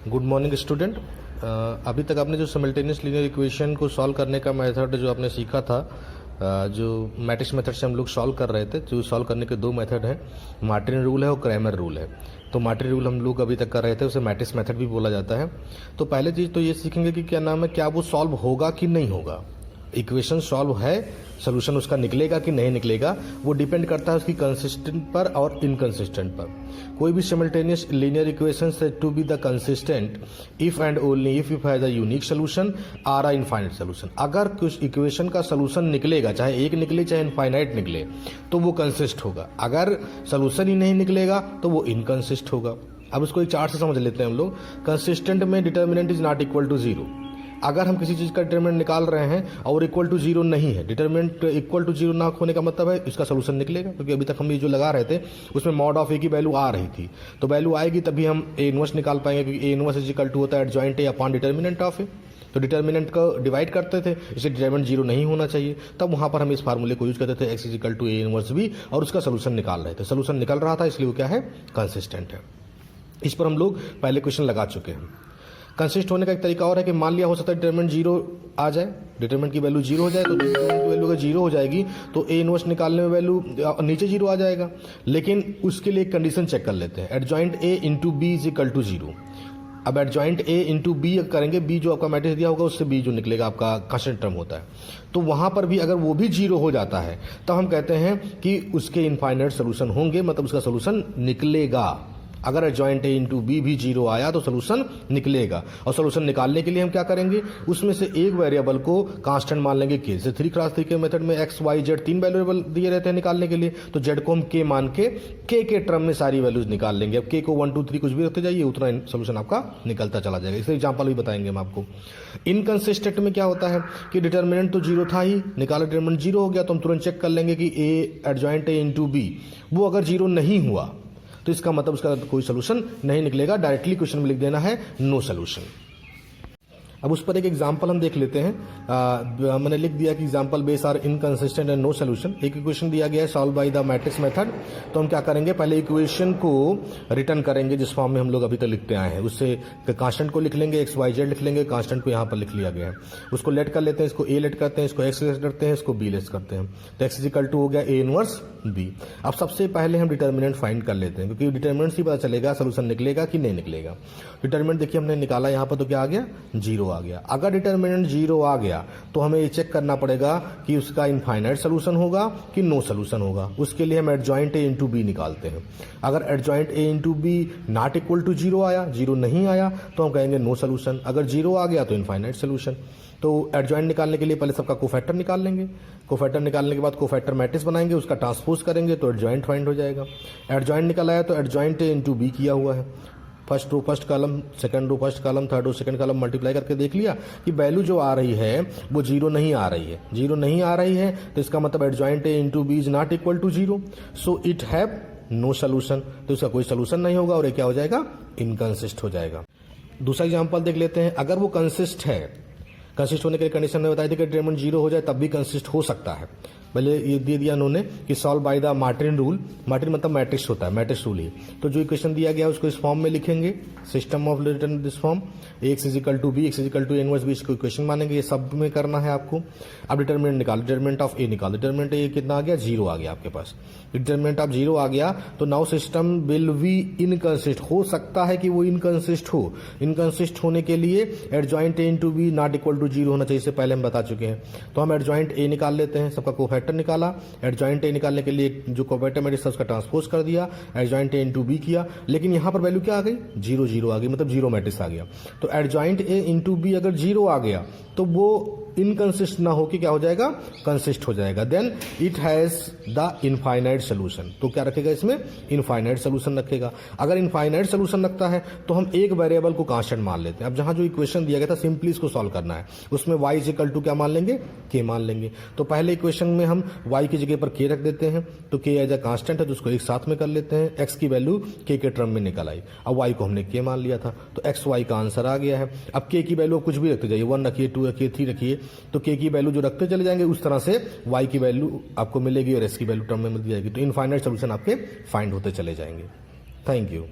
Good morning student. अभी तक आपने जो सिमल्टेनियस लीनियर इक्वेशन को सॉल्व करने का मेथड जो आपने सीखा था, जो मैट्रिक्स मेथड से हम लोग सॉल्व कर रहे थे, जो सॉल्व करने के दो मेथड हैं, मार्टिन रूल है और क्रैमर रूल है। तो मार्टिन रूल हम लोग अभी तक कर रहे थे, उसे मैट्रिक्स मेथड भी बोला जाता है। तो पहले चीज़ तो ये सीखेंगे कि क्या नाम है, क्या वो सॉल्व होगा कि नहीं होगा। इक्वेशन सॉल्व है, सोल्यूशन उसका निकलेगा कि नहीं निकलेगा, वो डिपेंड करता है उसकी कंसिस्टेंट पर और इनकंसिस्टेंट पर। कोई भी simultaneous linear equation said to be the consistent if and only if it has a unique solution are a infinite solution. अगर कुछ इक्वेशन का सोल्यूशन निकलेगा, चाहे एक निकले चाहे इनफाइनाइट निकले, तो वो कंसिस्ट होगा। अगर सोल्यूशन ही नहीं निकलेगा तो वो इनकंसिस्ट होगा। अब उसको एक चार्ट से समझ लेते हैं हम लोग। कंसिस्टेंट में determinant is not equal to zero. अगर हम किसी चीज़ का डिटर्मिनेंट निकाल रहे हैं और इक्वल टू जीरो नहीं है, डिटर्मिनेंट इक्वल टू जीरो ना होने का मतलब है इसका सोल्यूशन निकलेगा, क्योंकि अभी तक हम ये जो लगा रहे थे उसमें मॉड ऑफ ए की वैल्यू आ रही थी, तो वैल्यू आएगी तभी हम ए इनवर्स निकाल पाएंगे, क्योंकि A inverse is equal to होता है adjoint A upon determinant of A. तो डिटर्मिनेंट को डिवाइड करते थे, इसे डिटर्मिनेंट जीरो नहीं होना चाहिए, तब वहां पर हम इस फार्मूले को यूज करते थे x is equal to A inverse B, और उसका सोल्यूशन निकाल रहे थे। सोल्यूशन निकल रहा था, इसलिए वो क्या है, कंसिस्टेंट है। इस पर हम लोग पहले क्वेश्चन लगा चुके हैं। कंसिस्ट होने का एक तरीका और है कि मान लिया हो सकता है डिटरमिनेंट जीरो आ जाए, डिटरमिनेंट की वैल्यू जीरो हो जाए, तो डिटरमिनेंट की वैल्यू अगर जीरो हो जाएगी तो ए इनवर्स निकालने में वैल्यू नीचे जीरो आ जाएगा। लेकिन उसके लिए एक कंडीशन चेक कर लेते हैं, adjoint A into B is equal to zero. अब एडजॉइंट ए इंटू बी करेंगे, बी जो आपका मैट्रिक्स दिया होगा उससे बी जो निकलेगा आपका कांस्टेंट टर्म होता है, तो वहां पर भी अगर वो भी जीरो हो जाता है तो हम कहते हैं कि उसके इनफाइनाइट सोल्यूशन होंगे, मतलब उसका सोल्यूशन निकलेगा। अगर एडजॉइंट ए इंटू बी भी जीरो आया तो सोल्यूशन निकलेगा। और सोल्यूशन निकालने के लिए हम क्या करेंगे, उसमें से एक वेरिएबल को कांस्टेंट मान लेंगे के। जैसे 3x3 के मेथड में एक्स वाई जेड तीन वेरिएबल दिए रहते हैं निकालने के लिए, तो जेड को हम के मान के के टर्म में सारी वैल्यूज निकाल लेंगे। अब के को 1 2 3 कुछ भी रखते जाइए, उतना सोल्यूशन आपका निकलता चला जाएगा। इसलिए एग्जाम्पल भी बताएंगे हम आपको। इनकंसिस्टेंट में क्या होता है कि डिटर्मिनेंट तो जीरो था ही, निकाला डिटर्मिनेंट जीरो हो गया, तो हम तुरंत चेक कर लेंगे कि A adjoint A into B वो अगर जीरो नहीं हुआ तो इसका मतलब उसका कोई सोल्यूशन नहीं निकलेगा। डायरेक्टली क्वेश्चन में लिख देना है नो सोल्यूशन। अब उस पर एक एग्जांपल हम देख लेते हैं। मैंने लिख दिया कि example base are inconsistent and no solution. एक इक्वेशन दिया गया है solve by the matrix method. तो हम क्या करेंगे, पहले इक्वेशन को रिटर्न करेंगे जिस फॉर्म में हम लोग अभी तक लिखते आए हैं, उससे कांस्टेंट को लिख लेंगे, एक्स वाई जेड लिख लेंगे, कांस्टेंट को यहाँ पर लिख लिया गया है। उसको लेट कर लेते हैं, इसको ए लेट करते हैं, इसको एक्स लेट करते हैं, इसको बी लेट करते हैं, तो एक्स इज इक्वल टू हो गया ए इनवर्स बी। अब सबसे पहले हम डिटर्मिनेंट फाइंड कर लेते हैं, क्योंकि डिटर्मिनेंट से पता चलेगा सोल्यूशन निकलेगा कि नहीं निकलेगा। डिटर्मिनेंट देखिए हमने निकाला यहाँ पर, तो क्या आ गया, जीरो आ गया। अगर डिटर्मिनेंट जीरो आ गया तो हमें ये चेक करना पड़ेगा कि उसका इनफाइनाइट सोल्यूशन होगा कि नो सोल्यूशन होगा। उसके लिए हम एडजॉइंट ए इंटू बी निकालते हैं। अगर adjoint A into B not equal to zero आया, जीरो नहीं आया, तो हम कहेंगे नो सोल्यूशन। अगर जीरो आ गया तो इनफाइनाइट सोल्यूशन। तो एडजॉइंट निकालने के लिए पहले सबका कोफैक्टर निकाल लेंगे। कोफैक्टर निकालने के बाद कोफैक्टर मैट्रिक्स बनाएंगे, उसका ट्रांसपोज करेंगे तो एडजॉइंट फाइंड हो जाएगा। एडजॉइंट निकल आया तो एडजॉइंट ए इंटू बी किया हुआ है, first row first column, second row first column, third row second column multiply करके देख लिया कि वैल्यू जो आ रही है वो जीरो नहीं आ रही है। जीरो नहीं आ रही है तो इसका मतलब adjoint A into B is not equal to zero, so it have no solution. तो इसका कोई सोल्यूशन नहीं होगा और ये क्या हो जाएगा, इनकंसिस्ट हो जाएगा। दूसरा एग्जाम्पल देख लेते हैं। अगर वो कंसिस्ट है, कंसिस्ट होने के कंडीशन में बताई थी कि डिटरमिनेंट जीरो हो जाए तब भी कंसिस्ट हो सकता है। पहले ये दे दिया उन्होंने कि solve by the Martin rule. Martin मतलब मैट्रिक्स होता है, मैट्रिक्स रूल ही। तो जो इक्वेशन दिया गया है उसको इस फॉर्म में लिखेंगे, system of written this form, x is equal to B, x is equal to A inverse B, इसको इक्वेशन मानेंगे। ये सब में करना है आपको। अब डिटरमिनेंट निकाल, डिटरमिनेंट ऑफ ए निकाल। डिटरमिनेंट ए कितना आ गया, जीरो आ गया आपके पास। डिटरमिनेंट ऑफ जीरो आ गया तो नाउ सिस्टम विल बी इनकंसिस्ट। हो सकता है कि वो इनकंसिस्ट हो। इनकंसिस्ट होने के लिए adjoint A into B not equal to zero होना चाहिए, इससे पहले हम बता चुके हैं। तो हम एडजॉइंट ए निकाल लेते हैं, सबका कोफैक्टर निकाला। एडजॉइंट ए निकालने के लिए जो कोफैक्टर मैट्रिक्स उसका ट्रांसपोज कर दिया, एडजॉइंट ए इंटू बी किया, लेकिन यहां पर वैल्यू क्या आ गई, जीरो जीरो आ गई, मतलब जीरो मैट्रिक्स आ गया। तो एडजॉइंट ए इंटू बी अगर जीरो आ गया तो वो इनकंसिस्ट ना होकर क्या हो जाएगा, कंसिस्ट हो जाएगा। Then it has the infinite solution. तो क्या रखेगा इसमें, इनफाइनाइट सोल्यूशन रखेगा। अगर इनफाइनाइट सोल्यूशन रखता है तो हम एक वेरिएबल को कांस्टेंट मान लेते हैं। अब जहां जो इक्वेशन दिया गया था सिंपली इसको सॉल्व करना है, उसमें y इज इक्वल टू क्या मान लेंगे, k मान लेंगे। तो पहले इक्वेशन में हम y की जगह पर k रख देते हैं, तो k एज अ कांस्टेंट है तो उसको एक साथ में कर लेते हैं। x की वैल्यू k के टर्म में निकल आई। अब y को हमने k मान लिया था, तो x y का आंसर आ गया है। अब k की वैल्यू कुछ भी रखते जाइए, 1 रखिए, 2 रखिए, 3 रखिए, तो k की वैल्यू जो रखते चले जाएंगे उस तरह से y की वैल्यू आपको मिलेगी और s की वैल्यू टर्म में मिल जाएगी। तो इनफाइनाइट सोल्यूशन आपके फाइंड होते चले जाएंगे। Thank you.